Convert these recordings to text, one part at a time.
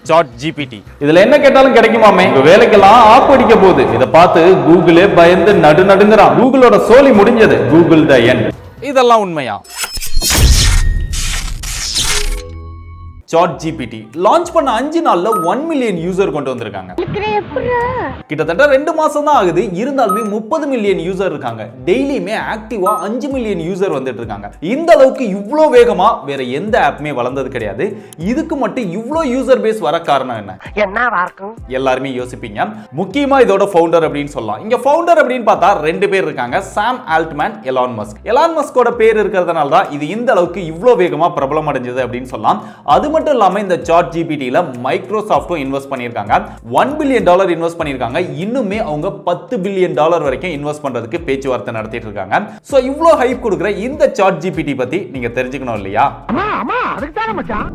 ChatGPT. இதுல என்ன கேட்டாலும் கிடைக்குமாமே. உங்க வேலைக்கெல்லாம் ஆப் அடிக்க போகுது. இத பார்த்து கூகுளே பயந்து நடுநடுங்கறான். கூகுளோட சோலி முடிஞ்சது. Google the end. இதெல்லாம் உண்மையா? ChatGPT லான்ச் பண்ண 5 நாள்ல 1 மில்லியன் யூசர் கொண்டு வந்திருக்காங்க. கிட்டத்தட்ட 2 மாசம் தான் ஆகுது. இருந்தாலுமே 30 மில்லியன் யூசர் இருக்காங்க. டெய்லியுமே ஆக்டிவா 5 மில்லியன் யூசர் வந்துட்டு இருக்காங்க. இந்த அளவுக்கு இவ்ளோ வேகமா வேற எந்த ஆப்புமே வளர்ந்தது கிடையாது. இதுக்கு மட்டும் இவ்ளோ யூசர் பேஸ் வர காரணம் என்ன? எல்லாருமே யோசிப்பீங்க. முக்கியமா இதோட ஃபவுண்டர் அப்படின்னு சொல்லலாம். இங்க ஃபவுண்டர் அப்படின்னு பார்த்தா 2 பேர் இருக்காங்க. Sam Altman, Elon Musk. Elon மஸ்கோட பேர் இருக்கிறதுனால தான் இது இந்த அளவுக்கு இவ்ளோ வேகமா பிரபலம் அடைஞ்சது அப்படின்னு சொல்லலாம். அது மட்டும் இல்லாம இந்த ChatGPTல மைக்ரோசாஃப்டும் இன்வெஸ்ட் பண்ணிருக்காங்க. $1 பில்லியன் இன்வெஸ்ட் பண்ணிருக்காங்க. இன்னுமே அவங்க $10 பில்லியன் வரைக்கும் இன்வெஸ்ட் பண்றதுக்கு பேச்சுவார்த்தை நடத்திட்டு இருக்காங்க. சோ இவ்ளோ ஹைப் கொடுக்கிற இந்த ChatGPT பத்தி நீங்க தெரிஞ்சுக்கணும் இல்லையா?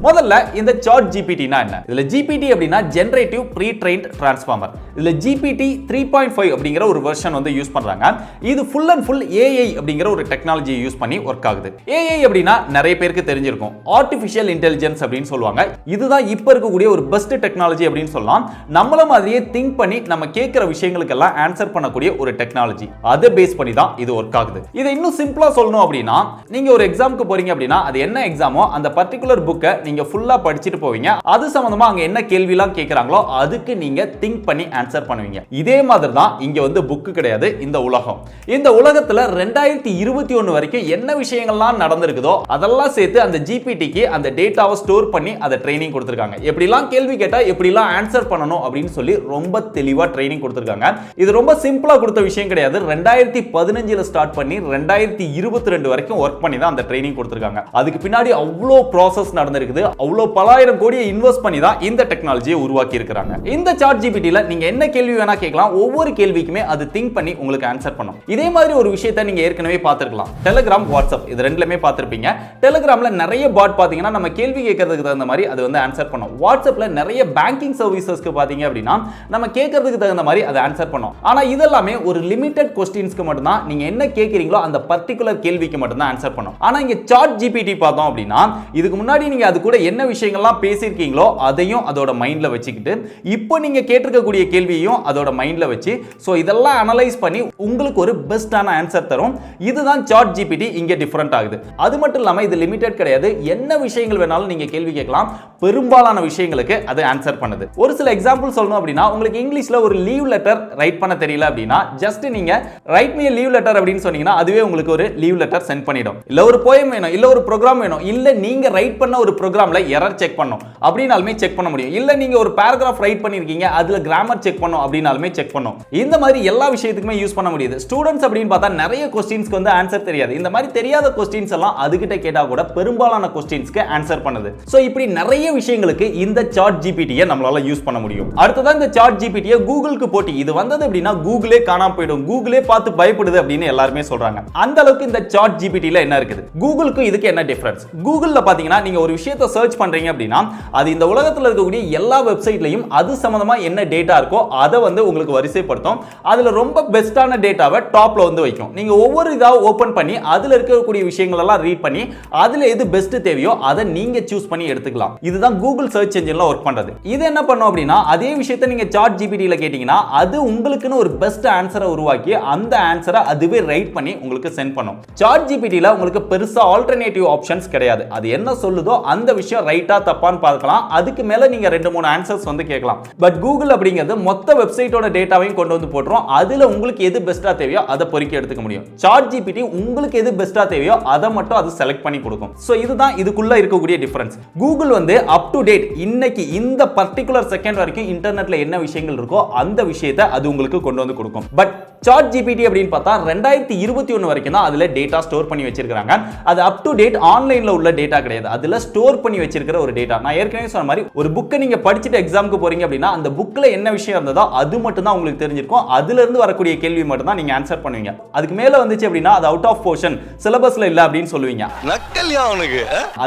முதல்ல இந்த ChatGPT னா என்ன? இதுல GPT அப்படினா ஜெனரேட்டிவ் ப்ரீ ட்ரெயின்ட் டிரான்ஸ்ஃபார்மர். இதுல GPT 3.5 அப்படிங்கிற ஒரு வெர்ஷன் வந்து யூஸ் பண்றாங்க. இது ஃபுல் அண்ட் ஃபுல் AI அப்படிங்கிற ஒரு டெக்னாலஜியை யூஸ் பண்ணி வர்க் ஆகுது. AI அப்படினா நிறைய பேருக்கு தெரிஞ்சிருக்கும். ஆர்டிஃபிஷியல் இன்டெலிஜென்ஸ் அப்படின்னு சொல்லுவாங்க. இதுதான் இப்ப இருக்கக்கூடிய ஒரு பெஸ்ட் டெக்னாலஜி அப்படின்னு சொல்லலாம். நம்மள மாதிரியே திங்க் பண்ணி நம்ம கேட்கிற விஷயங்களுக்கு எல்லாம் ஆன்சர் பண்ணக்கூடிய ஒரு டெக்னாலஜி. அதை பேஸ் பண்ணி தான் இது வர்க் ஆகுது. இதை இன்னும் சிம்பிளா சொல்லணும் அப்படின்னா, நீங்க ஒரு எக்ஸாமுக்கு போறீங்க அப்படின்னா அது என்ன எக்ஸாமோ அந்த பர்టిక్యులர் புக்கை நீங்க ஃபுல்லா படிச்சிட்டு போவீங்க. அது சம்பந்தமா அங்க என்ன கேள்வி எல்லாம் கேக்குறாங்களோ அதுக்கு நீங்க திங்க் பண்ணி ஆன்சர் பண்ணுவீங்க. இதே மாதிரி தான் இங்க வந்து புக் கிடையாது இந்த உலகம். இந்த உலகத்துல 2021 வரைக்கும் என்ன விஷயங்கள்லாம் நடந்திருக்குதோ அதெல்லாம் சேர்த்து அந்த ஜிபிடிக்கு அந்த டேட்டாவை ஸ்டோர் பண்ணி அதை ட்ரைனிங் கொடுத்திருக்காங்க. எப்படிலாம் கேள்வி கேட்டா எப்படிலாம் ஆன்சர் பண்ணணும் அப்படின்னு சொல்லி ரொம்ப தெளிவா ட்ரைனிங் கொடுத்திருக்காங்க. இது ரொம்ப சிம்பிளா கொடுத்த விஷயம் கிடையாது. 2015ல ஸ்டார்ட் பண்ணி 2022 வரைக்கும் வர்க் பண்ணி தான் அந்த ட்ரைனிங் கொடுத்திருக்காங்க. அதுக்கு பின்னாடி அவ்வளோ ப்ராசஸ் நடந்திருக்குது. அவ்வளோ பலாயிரம் கோடியை இன்வெஸ்ட் பண்ணி தான் இந்த டெக்னாலஜியை உருவாக்கி இருக்காங்க. இந்த ChatGPTல நீங்க என்ன கேள்வி வேணா கேட்கலாம். ஒவ்வொரு கேள்விக்குமே அது திங்க் பண்ணி உங்களுக்கு ஆன்சர் பண்ணும். இதே மாதிரி ஒரு விஷயத்தை நீங்க ஏற்கனவே பார்த்திருக்கலாம். டெலிகிராம், வாட்ஸ்அப் இது ரெண்டுலயுமே பார்த்திருப்பீங்க. டெலிகிராம்ல நிறைய பாட் பாத்தீங்கன்னா நம்ம கேள்வி கேட்கறதுக்கு தகுந்த மாதிரி அது வந்து ஆன்சர் பண்ணும். வாட்ஸ்அப்ல நிறைய பேங்கிங் சர்வீசஸ்க்கு பாத்தீங்க அப்படின்னா நம்ம கேட்கறதுக்கு தகுந்த மாதிரி அது ஆன்சர் பண்ணும். ஆனா இதெல்லாமே ஒரு லிமிட்டட் क्वेश्चंसக்கு மட்டும் தான் நீங்க என்ன கேக்குறீங்களோ அந்த பர்టిక్యులர் கேள்விக்கு மட்டும் தான் ஆன்சர் பண்ணும். ஆனா இங்க ChatGPT பார்த்தோம் அப்படின்னா இதுக்கு முன்னாடி நீங்க அது கூட என்ன விஷயங்கள்லாம் பேசியிருக்கீங்களோ அதையும் அதோட மைண்ட்ல வச்சுக்கிட்டு இப்போ நீங்க கேட்டிருக்கக்கூடிய கேள்வியையும் அதோட மைண்ட்ல வச்சு சோ இதெல்லாம் அனலைஸ் பண்ணி உங்களுக்கு ஒரு பெஸ்டான ஆன்சர் தரும். இதுதான் ChatGPT இங்க டிஃபரண்ட் ஆகுது. அது மட்டும் இல்லாம இது லிமிட்டட் கிடையாது. என்ன விஷயங்கள் வேணாலும் நீங்க கேள்வி கேட்கலாம். பெரும்பாலான விஷயங்களுக்கு அது ஆன்சர் பண்ணுது. ஒரு சில எக்ஸாம்பிள் சொல்லணும் அப்படின்னா உங்களுக்கு இங்கிலீஷ்ல ஒரு லீவ் லெட்டர் ரைட் பண்ண தெரியல அப்படின்னா ஜஸ்ட் நீங்க ரைட் மீ லீவ் லெட்டர் அப்படின்னு சொன்னீங்கன்னா அதுவே உங்களுக்கு ஒரு லீவ் லெட்டர் சென்ட் பண்ணிடும். இல்ல ஒரு போயம் வேணும், இல்ல ஒரு ப்ரோக்ராம் வேணும், இல்ல நீங்க ரைட் பண்ண ஒரு ப்ரோக்ராம்ல எரர் செக் பண்ணனும் அப்படினாலுமே செக் பண்ண முடியும். இல்ல நீங்க ஒரு பேராகிராஃப் ரைட் பண்ணிருக்கீங்க அதுல கிராமர் செக் பண்ணனும் அப்படினாலுமே செக் பண்ணும். இந்த மாதிரி எல்லா விஷயத்துக்குமே யூஸ் பண்ண முடியுது. ஸ்டூடண்ட்ஸ் அப்படின்னு பார்த்தா நிறைய क्वेश्चंसக்கு வந்து ஆன்சர் தெரியாது. இந்த மாதிரி தெரியாத क्वेश्चंस எல்லாம் அதுகிட்ட கேட்டா கூட பெரும்பாலான क्वेश्चंसக்கு ஆன்சர் பண்ணுது. சோ இப்படி நிறைய விஷயங்களுக்கு இந்த ChatGPT-யை நம்மளால யூஸ் பண்ண முடியும். அடுத்ததா இந்த ChatGPT-யை கூகுளுக்கு போட்டி. இது வந்தது அப்படின்னா கூகுளே காணாம போய்டும். கூகுளே பார்த்து பயப்படுது அப்படின்னு எல்லாரும் சொல்றாங்க. அந்த அளவுக்கு இந்த ChatGPT-ல என்ன இருக்குது? கூகுளுக்கு இதுக்கு என்ன டிஃபரன்ஸ்? கூகுள்ல பாத்தீங்கன்னா நீங்க ஒரு விஷயத்தை சர்ச் பண்றீங்க அப்படின்னா அது இந்த உலகத்துல இருக்கக்கூடிய எல்லா வெப்சைட்லயும் அது சம்பந்தமா என்ன டேட்டா இருக்கோ அதை வந்து உங்களுக்கு வரிசைப்படுத்தும். அதுல ரொம்ப பெஸ்டான டேட்டாவை டாப்ல வந்து வைக்கும். நீங்க ஒவ்வொரு இதா ஓபன் பண்ணி அதுல இருக்கக்கூடிய விஷயங்கள் எல்லாம் ரீட் பண்ணி அதுல எது பெஸ்ட் தேவையோ அதை நீங்க சூஸ் பண்ணி எடுத்துக்கலாம். இதுதான் கூகுள் சர்ச் என்ஜின்ல வர்க் பண்றது. இது என்ன பண்ணும் அப்படின்னா அதே விஷயத்தை நீங்க ChatGPT-ல கேட்டீங்கன்னா அது உங்களுக்குன்னு ஒரு பெஸ்ட் ஆன்சரை உருவாக்கி அந்த ஆன்சரை அதுவே ரைட் பண்ணி உங்களுக்கு சென்ட் பண்ணும். ChatGPT-ல உங்களுக்கு பெருசா ஆல்டர்னேட்டிவ் ஆப்ஷன்ஸ் கிடையாது. அது என்ன சொல்லுதோ அந்த விஷயம் ரைட்டா தப்பான்னு பார்க்கலாம். அதுக்கு மேல நீங்க 2-3 ஆன்சர்ஸ் வந்து கேட்கலாம். பட் கூகுள் அப்படிங்கிறது மொத்த வெப்சைட்டோட டேட்டாவையும் கொண்டு வந்து போட்டுரும். அதுல உங்களுக்கு எது பெஸ்டா தேவையோ அதை பொறுக்கி எடுத்துக்க முடியும். ChatGPT உங்களுக்கு எது பெஸ்டா தேவையோ அதை மட்டும் அது செலக்ட் பண்ணி கொடுக்கும். சோ இதுதான் இதுக்குள்ள இருக்கக்கூடிய டிஃபரன்ஸ். கூகுள் வந்து அப் டு டேட் இன்னைக்கு இந்த பர்టిక్యులர் செகண்ட் வரைக்கும் இன்டர்நெட்ல என்ன விஷயங்கள் இருக்கோ அந்த விஷயத்தை அது உங்களுக்கு கொண்டு வந்து கொடுக்கும். பட் ChatGPT அப்படின்னு பார்த்தா 2021 வரைக்கும் தான் அதுல டேட்டா ஸ்டோர் பண்ணி வச்சிருக்காங்க. அது அப் டு டேட் ஆன்லைன்ல உள்ள டேட்டா கிடையாது. அதுல ஸ்டோர் பண்ணி வச்சிருக்கிற ஒரு டேட்டா. நான் ஏற்கனவே சொன்ன மாதிரி ஒரு புக்கை நீங்க படிச்சிட்டு எக்ஸாமுக்கு போறீங்க அப்படின்னா அந்த புக்ல என்ன விஷயம் இருந்ததோ அது மட்டும் தான் உங்களுக்கு தெரிஞ்சிருக்கும். அதுல இருந்து வரக்கூடிய கேள்வி மட்டும் தான் நீங்க ஆன்சர் பண்ணுவீங்க. அதுக்கு மேல வந்துச்சு அப்படின்னா அது அவுட் ஆஃப் போர்ஷன் சிலபஸ்ல இல்ல அப்படின்னு சொல்லுவீங்க.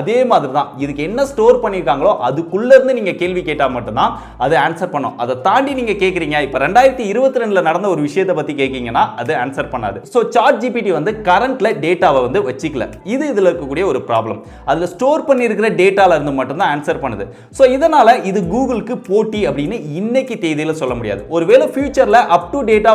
அதே மாதிரி தான் இதுக்கு என்ன ஸ்டோர் பண்ணிருக்காங்களோ அதுக்குள்ள இருந்து நீங்க கேள்வி கேட்டா மட்டும்தான் அது ஆன்சர் பண்ணும். அதை தாண்டி நீங்க கேக்குறீங்க இப்ப 2022ல நடந்த ஒரு விஷயத்தை பத்தி கேக்கீங்கன்னா அது ஆன்சர் பண்ணாது. சோ ChatGPT வந்து கரண்ட்ல டேட்டாவை வந்து வச்சுக்கல. இது இதுல இருக்கக்கூடிய ஒரு ப்ராப்ளம். அதுல ஸ்டோர் பண்ணியிருக்கிற டேட்டால இருந்து மட்டும் தான் ஆன்சர் பண்ணுது. சோ இதனால இது கூகுளுக்கு போட்டி அப்படின்னு இன்னைக்கு தேதியில சொல்ல முடியாது. ஒருவேளை ஃபியூச்சர்ல அப் டு டேட்டா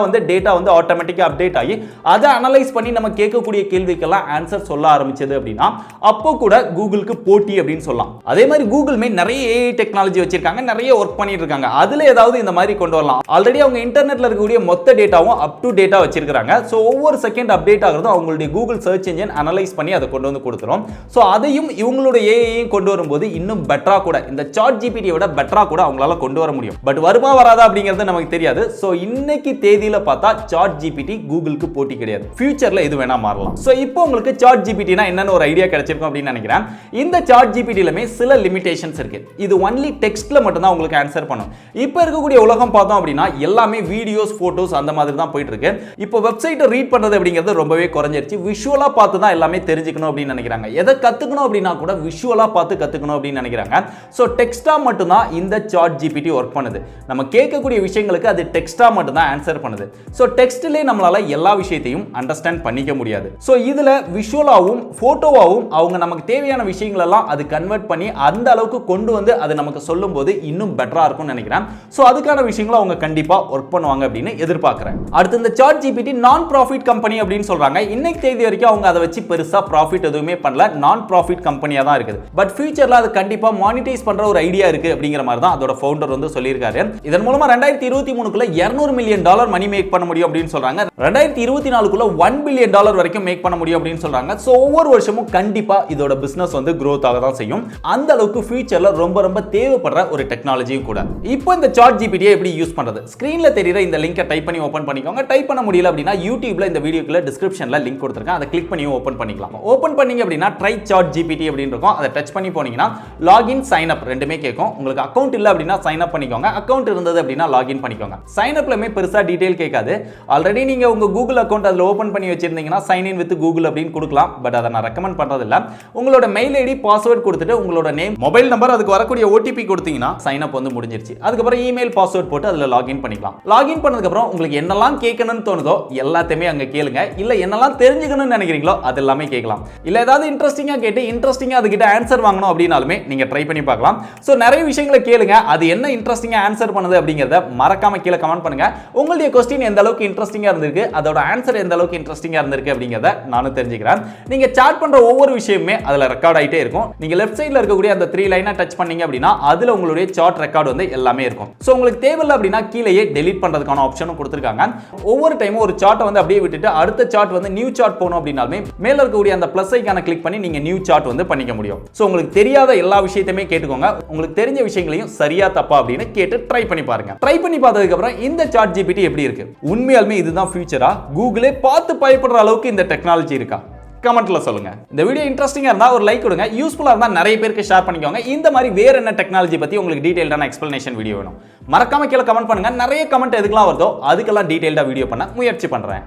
வந்து ஆட்டோமேட்டிக்கா அப்டேட் ஆகி அதை அனலைஸ் பண்ணி நம்ம கேட்கக்கூடிய கேள்விக்கெல்லாம் ஆன்சர் சொல்ல ஆரம்பிச்சது அப்படின்னா அப்போ கூட கூகுளுக்கு போட்டி அப்படின்னு சொல்லலாம். அதே மாதிரி கூகுள்மே நிறைய AI டெக்னாலஜி வச்சிருக்காங்க, நிறைய ஒர்க் பண்ணிட்டு இருக்காங்க. அதுல ஏதாவது இந்த மாதிரி கொண்டு வரலாம். ஆல்ரெடி அவங்க இன்டர்நெட்ல இருக்கக்கூடிய மொத்த டேட்டாவும் அப் டு டேட்டா வச்சிருக்காங்க. சோ ஒவ்வொரு செகண்ட் அப்டேட் ஆகுறதும் அவங்களுடைய கூகுள் சர்ச் இன்ஜின் அனலைஸ் பண்ணி அதை கொண்டு வந்து கொடுத்துரும். சோ அதையும் இவங்களுடைய AI கொண்டு வரும்போது இன்னும் பெட்டரா கூட இந்த ChatGPT விட பெட்டரா கூட அவங்களால கொண்டு வர முடியும். பட் வருமா வராதா அப்படிங்கிறது நமக்கு தெரியாது. சோ இன்னைக்கு தேதியில பார்த்தா ChatGPT கூகுளுக்கு போட்டி கிடையாது. ஃபியூச்சர்ல இது வேணா மாறலாம். சோ இப்போ உங்களுக்கு ChatGPTனா என்னன்னு ஒரு ஐடியா கிடைச்சிருக்கும் அப்படின்னு நினைக்கிறேன். இந்த ChatGPTலமே சில லிமிடேஷன்ஸ் இருக்கு. இது ஒன்லி டெக்ஸ்ட்ல மட்டும் தான் உங்களுக்கு ஆன்சர் பண்ணும். இப்போ இருக்கக்கூடிய உலகம் பார்த்தோம் அப்படின்னா எல்லாமே வீடியோஸ், போட்டோஸ் அந்த மாதிரி தான் போயிட்டு இருக்கு. இப்போ வெப்சைட்டை ரீட் பண்றது அப்படிங்கிறது ரொம்பவே குறைஞ்சிருச்சு. விஷுவலா பார்த்து தான் எல்லாமே தெரிஞ்சுக்கணும் அப்படின்னு நினைக்கிறாங்க. எதை கத்துக்கணும் அப்படின்னா கூட விஷுவலா பார்த்து கத்துக்கணும் அப்படின்னு நினைக்கிறாங்க. சோ டெக்ஸ்டா மட்டும் தான் இந்த ChatGPT ஒர்க் பண்ணுது. நம்ம கேட்கக்கூடிய விஷயங்களுக்கு அது டெக்ஸ்டா மட்டும் தான் ஆன்சர் பண்ணுது. சோ டெக்ஸ்ட்லயே நம்மளால எல்லா விஷயத்தையும் அண்டர்ஸ்டாண்ட் பண்ணிக்க முடியாது. சோ இதுல விஷுவலாவும் போட்டோவாவும் அவங்க நமக்கு தேவையான விஷயங்கள் எல்லாம் அது கன்வெர்ட் பண்ணி அந்த அளவுக்கு கொண்டு வந்து அது நமக்கு சொல்லும்போது இன்னும் பெட்டரா இருக்கும்னு நினைக்கிறேன். சோ அதுக்கான விஷயங்களை அவங்க கண்டிப்பா ஒர்க் பண்ணுவாங்க அப்படின்னு எதிர்பார்க்கிறேன். அடுத்து இந்த ChatGPT நான் ப்ராஃபிட் கம்பெனி அப்படின்னு சொல்றாங்க. இன்னைக்கு தேதி வரைக்கும் அவங்க அதை வச்சு பெருசா ப்ராஃபிட் எதுவுமே பண்ணல. நான் ப்ராஃபிட் கம்பெனியா தான் இருக்குது. பட் ஃபியூச்சர்ல அது கண்டிப்பா மானிடைஸ் பண்ற ஒரு ஐடியா இருக்கு அப்படிங்கிற மாதிரி தான் அதோட ஃபவுண்டர் வந்து சொல்லியிருக்காரு. இதன் மூலமா 2023க்குள்ள $200 மில்லியன் மணி மேக் பண்ண முடியும் அப்படின்னு சொல்றாங்க. 2024க்குள்ள $1 பில்லியன் வரைக்கும் மேக் பண்ண முடியும் அப்படின்னு சொல்றாங்க. சோ ஒவ்வொரு வருஷமும் கண்டிப்பா இதோட பிசினஸ் வந்து growth ஆக தான் செய்யும். அந்த அளவுக்கு ஃபியூச்சர்ல ரொம்ப ரொம்ப தேவைப்படுற ஒரு டெக்னாலஜியும் கூட. இப்போ இந்த ChatGPT எப்படி யூஸ் பண்றது? ஸ்கிரீன்ல தெரியுற இந்த லிங்கை டைப் பண்ணி ஓபன் பண்ணிக்கோங்க. டைப் பண்ண முடியல அப்படின்னா யூடியூப்ல இந்த வீடியோக்குள்ள டிஸ்கிரிப்ஷன்ல லிங்க் கொடுத்திருக்கேன். அதை கிளிக் பண்ணி ஓபன் பண்ணிக்கலாம். ஓபன் பண்ணீங்க அப்படின்னா ட்ரை ChatGPT அப்படின்னு இருக்கும். அதை டச் பண்ணி போனீங்கன்னா லாகின் சைன் அப் ரெண்டுமே கேட்கும். உங்களுக்கு அக்கவுண்ட் இல்ல அப்படின்னா சைன் அப் பண்ணிக்கோங்க. அக்கவுண்ட் இருந்தது அப்படின்னா லாகின் பண்ணிக்கோங்க. சைன் அப்லமே பெருசா டீடைல் கேட்காது. ஆல்ரெடி நீங்க உங்க கூகுள் அக்கவுண்ட் அதுல ஓபன் பண்ணி வச்சிருந்தீங்கன்னா சைன் இன் வித் கூகுள் அப்படின்னு கொடுக்கலாம். பட் அதை நான் ரெக்கமெண்ட் பண்றது இல்ல. உங்களோட மெயில் ஐடி பாஸ்வேர்ட் கொடுத்துட்டு உங்களோட நேம், மொபைல் நம்பர், அதுக்கு வரக்கூடிய OTP கொடுத்தீங்கன்னா சைன் அப் வந்து முடிஞ்சிருச்சு. அதுக்கப்புறம் இமெயில் பாஸ்வேர்ட் போட்டு அதுல லாகின் பண்ணிக்கலாம். லாகின் பண்ணதுக்கு அப்புறம் உங்களுக்கு என்னெல்லாம் கேட்கணும்னு தோணுதோ எல்லாத்தையுமே அங்க கேளுங்க. இல்ல என்னெல்லாம் தெரிஞ்சுக்கணும்னு நினைக்கிறீங்களோ அது எல்லாமே கேட்கலாம். இல்ல ஏதாவது இன்ட்ரெஸ்டிங்கா கேட்டு இன்ட்ரெஸ்டிங்கா அதுகிட்ட ஆன்சர் வாங்கணும் அப்படினாலுமே நீங்க ட்ரை பண்ணி பார்க்கலாம். சோ நிறைய விஷயங்களை கேளுங்க. அது என்ன இன்ட்ரெஸ்டிங்கா ஆன்சர் பண்ணுது அப்படிங்கறத மறக்காம கீழ கமெண்ட் பண்ணுங்க. உங்களுடைய क्वेश्चन எந்த அளவுக்கு இன்ட்ரெஸ்டிங்கா இருந்திருக்கு, அதோட ஆன்சர் எந்த அளவுக்கு இன்ட்ரெஸ்டிங்கா இருந்திருக்கு அப்படிங்கறத நானும் தெரிஞ்சுக்கிறேன். நீங்க சாட் பண்ற ஒவ்வொரு விஷயமுமே அதுல ரெக்கார்ட் ஆயிட்டே இருக்கும். நீங்க லெஃப்ட் சைடுல இருக்கக்கூடிய அந்த 3 லைனை டச் பண்ணீங்க அப்படின்னா அதுல உங்களுடைய சாட் ரெக்கார்ட் வந்து எல்லாமே இருக்கும். சோ உங்களுக்கு தேவையில்லை அப்படின்னா கீழேயே டெலீட் பண்றதுக்கான ஆப்ஷனும் கொடுத்திருக்காங்க. ஒவ்வொரு டைமும் ஒரு சார்ட்டை வந்து அப்படியே விட்டுட்டு அடுத்த சார்ட் வந்து நியூ சார்ட் போகணும் அப்படின்னாலுமே மேல இருக்கக்கூடிய அந்த பிளஸ் ஐகானை கிளிக் பண்ணி நீங்க நியூ சார்ட் வந்து பண்ணிக்க முடியும். சோ உங்களுக்கு தெரியாத எல்லா விஷயத்தையுமே கேட்டுக்கோங்க. உங்களுக்கு தெரிஞ்ச விஷயங்களையும் சரியா தப்பா அப்படின்னு கேட்டு ட்ரை பண்ணி பாருங்க. ட்ரை பண்ணி பார்த்ததுக்கு அப்புறம் இந்த ChatGPT எப்படி இருக்கு? உண்மையாலுமே இதுதான் ஃபியூச்சரா? கூகுளே பார்த்து பயப்படுற அளவுக்கு இந்த டெக்னாலஜி இருக்கா? கமெண்ட்ல சொல்லுங்க. இந்த வீடியோ இன்ட்ரெஸ்டிங்கா இருந்தா ஒரு லைக் கொடுங்க. யூஸ்ஃபுல்லா இருந்தா நிறைய பேருக்கு ஷேர் பண்ணிக்கோங்க. இந்த மாதிரி வேற என்ன டெக்னாலஜி பத்தி உங்களுக்கு டீடைல்டான எக்ஸ்பிளனேஷன் வீடியோ வேணும், மறக்காம கீழ கமெண்ட் பண்ணுங்க. நிறைய கமெண்ட் எதுக்கெல்லாம் வருதோ அதுக்கெல்லாம் டீடைல்டா வீடியோ பண்ண முயற்சி பண்றேன்.